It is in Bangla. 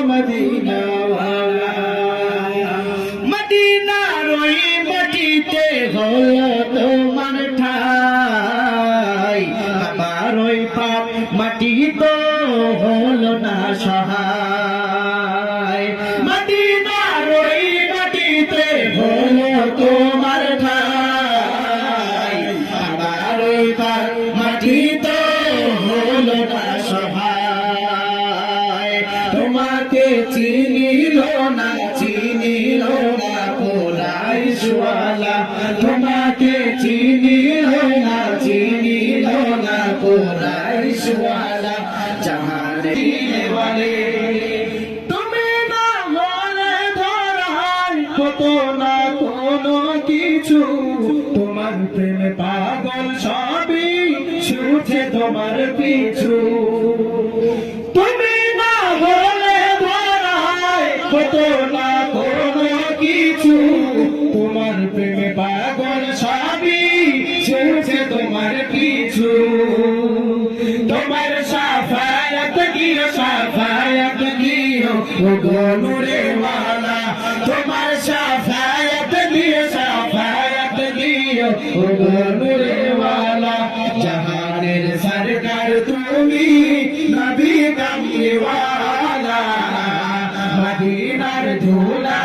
মদিনা ওয়ালা মদিনার ওই মাটিতে হলো তোমার ঠাই আমার ওই পাপ মাটি তো হলো না সহায় মদিনার ওই মাটিতে হলো তোমার ঠাই আমার ওই পাপ মাটি তো হলো না সহায় তোমাকে চিনিল না কোরাইশওয়ালা তোমাকে চিনিল না কোরাইশওয়ালা জাহানে বলে তুমি না বলে ধরাই কত না কোনো কিছু তোমার প্রেমে পাগল সবই ছুটে তোমার পিছু তুমি না বলে ধরাই কত না কোনো কিছু তোমার প্রেমে পাগল সবই ছুটে তোমার পিছু তোমার সাফায়াত গিয়ে ও গো নূরে ওয়ালা তোমার সাফায়াত গিয়ে ও গো নূরে ওয়ালা জাহানের সরকার তুমি নবী কামলি ওয়ালা মদিনার ধুলা